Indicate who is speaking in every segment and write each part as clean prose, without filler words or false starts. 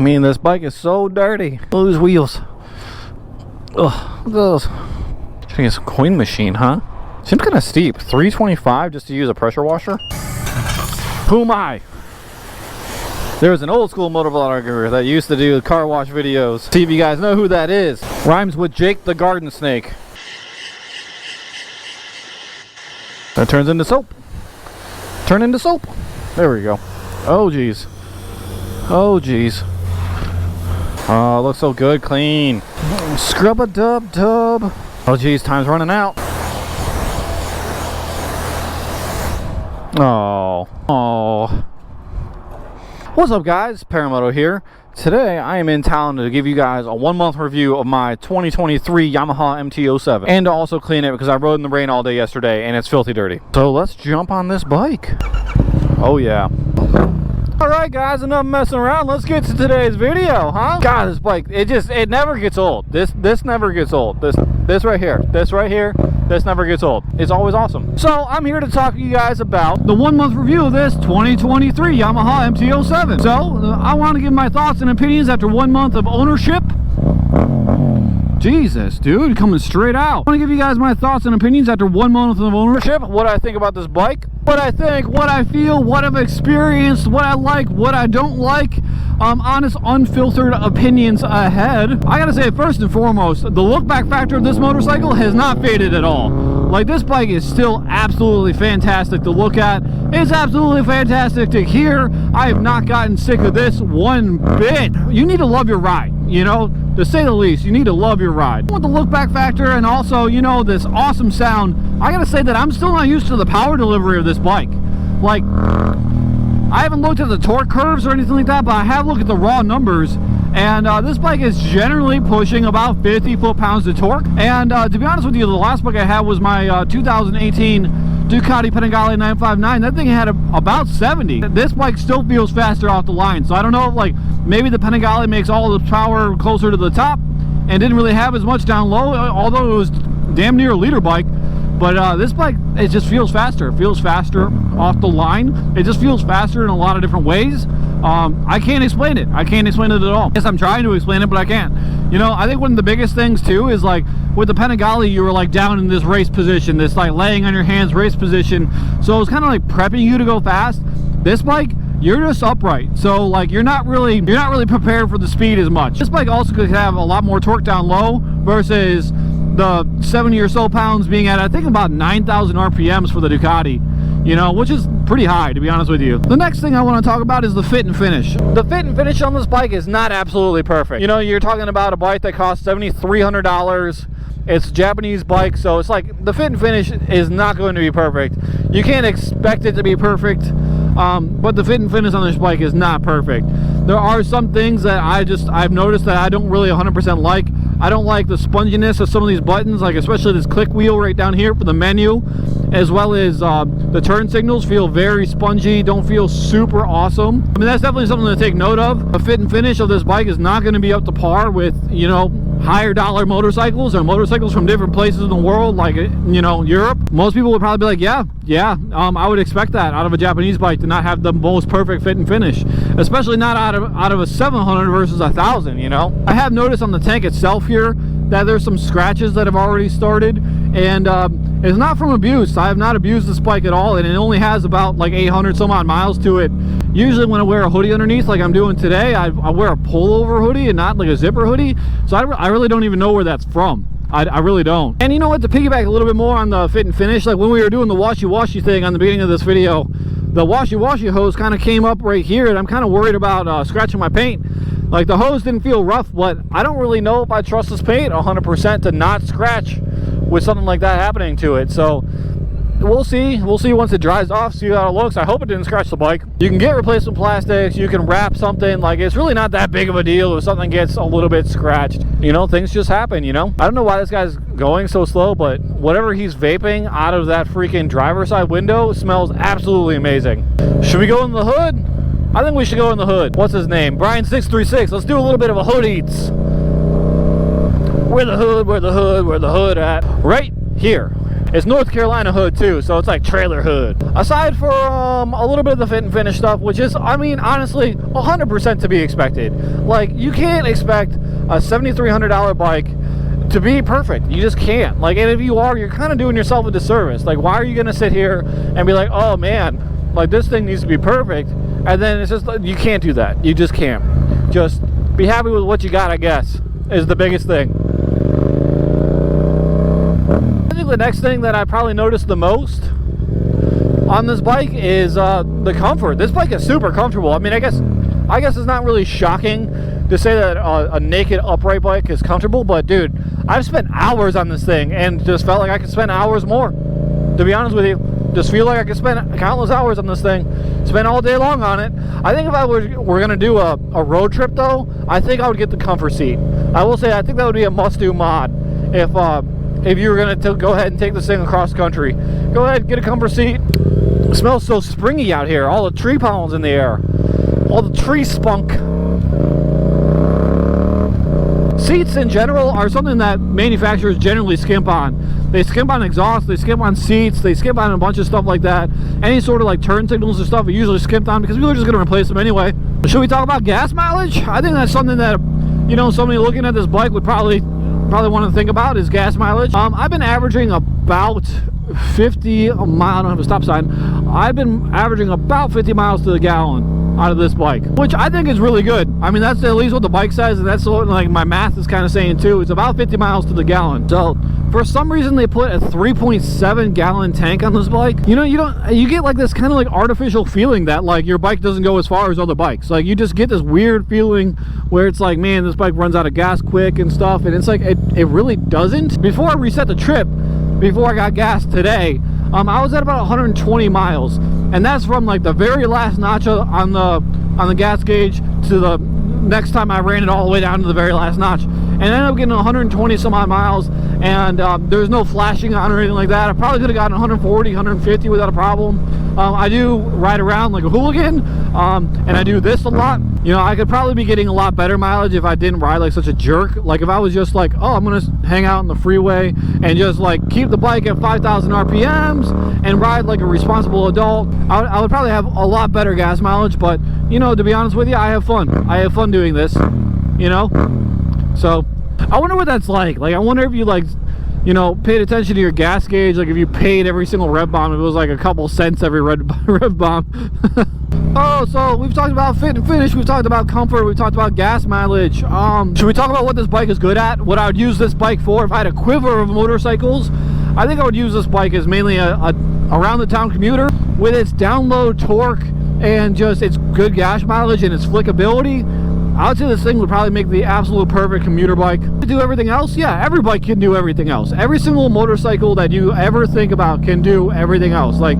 Speaker 1: I mean, this bike is so dirty. Look at those wheels. Ugh, look at those. I think it's a coin machine, huh? Seems kind of steep. $325 just to use a pressure washer? Who am I? There was an old school motovlogger that used to do car wash videos. See if you guys know who that is. Rhymes with Jake the Garden Snake. That turns into soap. Turn into soap. There we go. Oh geez. Oh geez. Oh, looks so good, clean. Scrub a dub dub. Oh geez, time's running out. Oh. Oh. What's up guys? Paramoto here. Today I am in town to give you guys a 1 month review of my 2023 Yamaha MT-07 and to also clean it because I rode in the rain all day yesterday and it's filthy dirty. So let's jump on this bike. Oh yeah. Alright guys, enough messing around. Let's get to today's video, huh? God, this bike, it never gets old. This never gets old. This right here, this never gets old. It's always awesome. So I'm here to talk to you guys about the 1 month review of this 2023 Yamaha MT-07. So I want to give my thoughts and opinions after 1 month of ownership. Jesus, dude, coming straight out. I want to give you guys my thoughts and opinions after 1 month of ownership. What I think about this bike, what I think, what I feel, what I've experienced, what I like, what I don't like. Honest, unfiltered opinions ahead. I gotta say, first and foremost, the look back factor of this motorcycle has not faded at all. Like, this bike is still absolutely fantastic to look at. It's absolutely fantastic to hear. I have not gotten sick of this one bit. You need to love your ride, you know, to say the least. You need to love your ride. With the look back factor and also, you know, this awesome sound, I gotta say that I'm still not used to the power delivery of this bike. Like, I haven't looked at the torque curves or anything like that, but I have looked at the raw numbers, and this bike is generally pushing about 50 foot-pounds of torque. And to be honest with you, the last bike I had was my 2018 Ducati Panigale 959. That thing had about 70. This bike still feels faster off the line, so I don't know if, like, maybe the Panigale makes all the power closer to the top and didn't really have as much down low, although it was damn near a liter bike. But this bike, it just feels faster. It feels faster off the line. It just feels faster in a lot of different ways. I can't explain it. I can't explain it at all. Yes, I'm trying to explain it, but I can't. You know, I think one of the biggest things too is, like, with the Panigale, you were like down in this race position, this like laying on your hands race position. So it was kind of like prepping you to go fast. This bike, you're just upright, so like you're not really prepared for the speed as much. This bike also could have a lot more torque down low versus the 70 or so pounds being at, I think, about 9,000 RPMs for the Ducati, you know, which is pretty high, to be honest with you. The next thing I want to talk about is the fit and finish. The fit and finish on this bike is not absolutely perfect. You know, you're talking about a bike that costs $7,300. It's a Japanese bike, so it's like the fit and finish is not going to be perfect. You can't expect it to be perfect, but the fit and finish on this bike is not perfect. There are some things that I've noticed that I don't really 100% like. I don't like the sponginess of some of these buttons, like especially this click wheel right down here for the menu, as well as the turn signals feel very spongy, don't feel super awesome. I mean, that's definitely something to take note of. The fit and finish of this bike is not going to be up to par with, you know, higher dollar motorcycles or motorcycles from different places in the world, like, you know, Europe. Most people would probably be like, yeah, I would expect that out of a Japanese bike, to not have the most perfect fit and finish, especially not out of a 700 versus 1,000, you know. I have noticed on the tank itself here that there's some scratches that have already started, and it's not from abuse. I have not abused this bike at all, and it only has about like 800 some odd miles to it. Usually when I wear a hoodie underneath like I'm doing today, I wear a pullover hoodie and not like a zipper hoodie, so I really don't even know where that's from. I really don't. And you know what, to piggyback a little bit more on the fit and finish, like when we were doing the washy-washy thing on the beginning of this video, the washy-washy hose kind of came up right here, and I'm kind of worried about scratching my paint. Like, the hose didn't feel rough, but I don't really know if I trust this paint 100% to not scratch with something like that happening to it. So we'll see once it dries off, see how it looks. I hope it didn't scratch the bike. You can get replacement plastics, you can wrap something. Like, it's really not that big of a deal if something gets a little bit scratched. You know, things just happen, you know. I don't know why this guy's going so slow, but whatever he's vaping out of that freaking driver's side window smells absolutely amazing. Should we go in the hood? I think we should go in the hood. What's his name? Brian636. Let's do a little bit of a hood eats. Where the hood at? Right here. It's North Carolina hood too, so it's like trailer hood. Aside from a little bit of the fit and finish stuff, which is, I mean, honestly, 100% to be expected. Like, you can't expect a $7,300 bike to be perfect. You just can't. Like, and if you are, you're kind of doing yourself a disservice. Like, why are you gonna sit here and be like, oh man, like this thing needs to be perfect, and then it's just, you can't do that. You just can't. Just be happy with what you got, I guess, is the biggest thing. I think the next thing that I probably noticed the most on this bike is the comfort. This bike is super comfortable. I mean, I guess it's not really shocking to say that a naked upright bike is comfortable, but dude, I've spent hours on this thing and just felt like I could spend hours more, to be honest with you. Just feel like I could spend countless hours on this thing, spend all day long on it. I think if I were gonna do a road trip though, I think I would get the comfort seat. I will say, I think that would be a must-do mod if you were gonna go ahead and take this thing across country. Go ahead, get a comfort seat. It smells so springy out here. All the tree pollen's in the air, all the tree spunk. Seats in general are something that manufacturers generally skimp on. They skimp on exhaust, they skimp on seats, they skimp on a bunch of stuff like that. Any sort of like turn signals or stuff are usually skimped on because people are just going to replace them anyway. Should we talk about gas mileage? I think that's something that, you know, somebody looking at this bike would probably want to think about, is gas mileage. I've been averaging about 50 miles. I don't have a stop sign. I've been averaging about 50 miles to the gallon out of this bike, which I think is really good. I mean, that's at least what the bike says, and that's what, like, my math is kind of saying too. It's about 50 miles to the gallon. So for some reason they put a 3.7 gallon tank on this bike. You know, you get like this kind of like artificial feeling that like your bike doesn't go as far as other bikes. Like, you just get this weird feeling where it's like, man, this bike runs out of gas quick and stuff, and it's like it really doesn't. Before I reset the trip, before I got gas today, I was at about 120 miles, and that's from like the very last notch on the gas gauge to the next time I ran it all the way down to the very last notch, and I ended up getting 120 some odd miles, and there's no flashing on or anything like that. I probably could have gotten 140, 150 without a problem. I do ride around like a hooligan, and I do this a lot. You know, I could probably be getting a lot better mileage if I didn't ride like such a jerk. Like, if I was just like, oh, I'm gonna hang out on the freeway and just like keep the bike at 5,000 RPMs and ride like a responsible adult, I would probably have a lot better gas mileage. But, you know, to be honest with you, I have fun. I have fun doing this, you know? So I wonder what that's like. Like, I wonder if you, like, you know, paid attention to your gas gauge, like if you paid every single rev bomb, if it was like a couple cents every rev bomb. Oh, so we've talked about fit and finish, we've talked about comfort, we've talked about gas mileage. Should we talk about what this bike is good at? What I would use this bike for if I had a quiver of motorcycles? I think I would use this bike as mainly a around the town commuter with its download torque and just its good gas mileage and its flickability. I would say this thing would probably make the absolute perfect commuter bike. To do everything else? Yeah, every bike can do everything else. Every single motorcycle that you ever think about can do everything else. Like,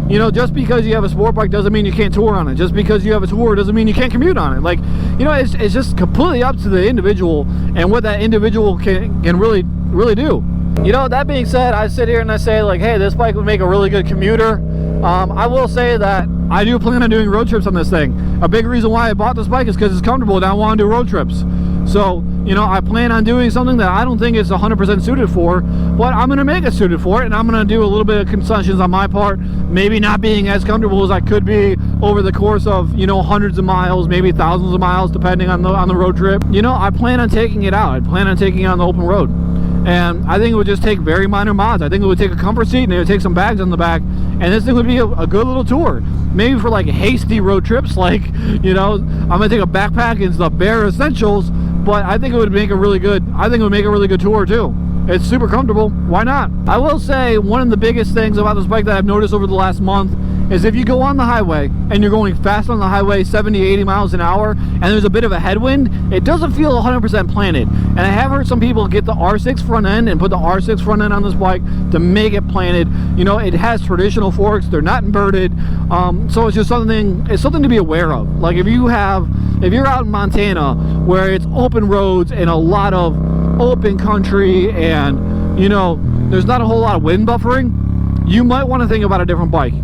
Speaker 1: you know, just because you have a sport bike doesn't mean you can't tour on it. Just because you have a tour doesn't mean you can't commute on it. Like, you know, it's just completely up to the individual and what that individual can really do. You know, that being said, I sit here and I say, like, hey, this bike would make a really good commuter. I will say that I do plan on doing road trips on this thing. A big reason why I bought this bike is because it's comfortable and I want to do road trips. So, you know, I plan on doing something that I don't think is 100% suited for, but I'm going to make it suited for it, and I'm going to do a little bit of concessions on my part, maybe not being as comfortable as I could be over the course of, you know, hundreds of miles, maybe thousands of miles, depending on the road trip. You know, I plan on taking it out. I plan on taking it on the open road. And I think it would just take very minor mods. I think it would take a comfort seat and it would take some bags on the back, and this thing would be a good little tour. Maybe for like hasty road trips, like, you know, I'm gonna take a backpack and the bare essentials, but I think it would make a really good tour too. It's super comfortable. Why not? I will say one of the biggest things about this bike that I've noticed over the last month is if you go on the highway and you're going fast on the highway, 70, 80 miles an hour, and there's a bit of a headwind, it doesn't feel 100% planted. And I have heard some people get the R6 front end and put the R6 front end on this bike to make it planted. You know, it has traditional forks, they're not inverted, so it's just something to be aware of. Like, if you're out in Montana where it's open roads and a lot of open country and, you know, there's not a whole lot of wind buffering, you might want to think about a different bike.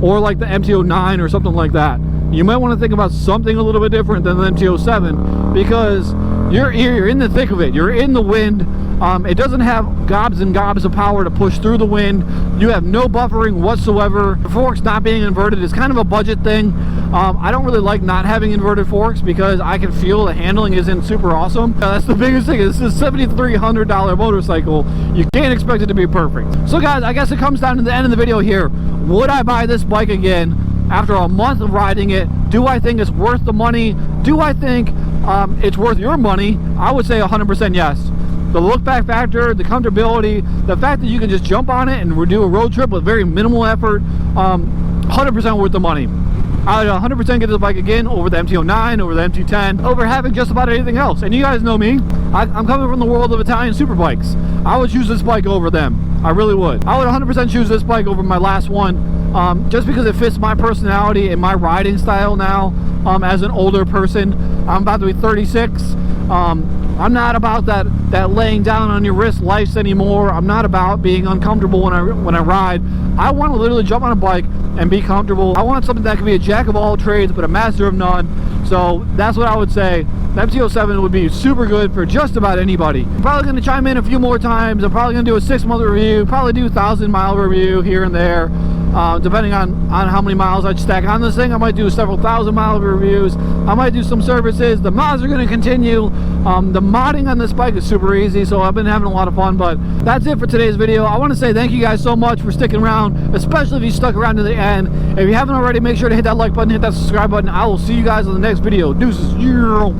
Speaker 1: Or like the MT-09 or something like that. You might want to think about something a little bit different than the MT-07, because you're in the thick of it. You're in the wind. It doesn't have gobs and gobs of power to push through the wind. You have no buffering whatsoever. The forks not being inverted is kind of a budget thing. I don't really like not having inverted forks because I can feel the handling isn't super awesome. That's the biggest thing. This is a $7,300 motorcycle. You can't expect it to be perfect. So guys, I guess it comes down to the end of the video here. Would I buy this bike again after a month of riding it? Do I think it's worth the money? Do I think it's worth your money? I would say 100% yes. The look back factor, the comfortability, the fact that you can just jump on it and do a road trip with very minimal effort, 100% worth the money. I would 100% get this bike again over the MT-09, over the MT-10, over having just about anything else. And you guys know me, I'm coming from the world of Italian superbikes. I would choose this bike over them. I really would. I would 100% choose this bike over my last one, just because it fits my personality and my riding style now. As an older person, I'm about to be 36. I'm not about that laying down on your wrist life anymore. I'm not about being uncomfortable when I ride. I want to literally jump on a bike and be comfortable. I want something that can be a jack of all trades but a master of none. So that's what I would say. The MT-07 would be super good for just about anybody. I'm probably going to chime in a few more times. I'm probably going to do a 6-month review, probably do a 1,000-mile review here and there. Depending on how many miles I stack on this thing. I might do several 1,000-mile reviews. I might do some services. The mods are going to continue. The modding on this bike is super easy, so I've been having a lot of fun. But that's it for today's video. I want to say thank you guys so much for sticking around, especially if you stuck around to the end. If you haven't already, make sure to hit that like button, hit that subscribe button. I will see you guys in the next video. Deuces.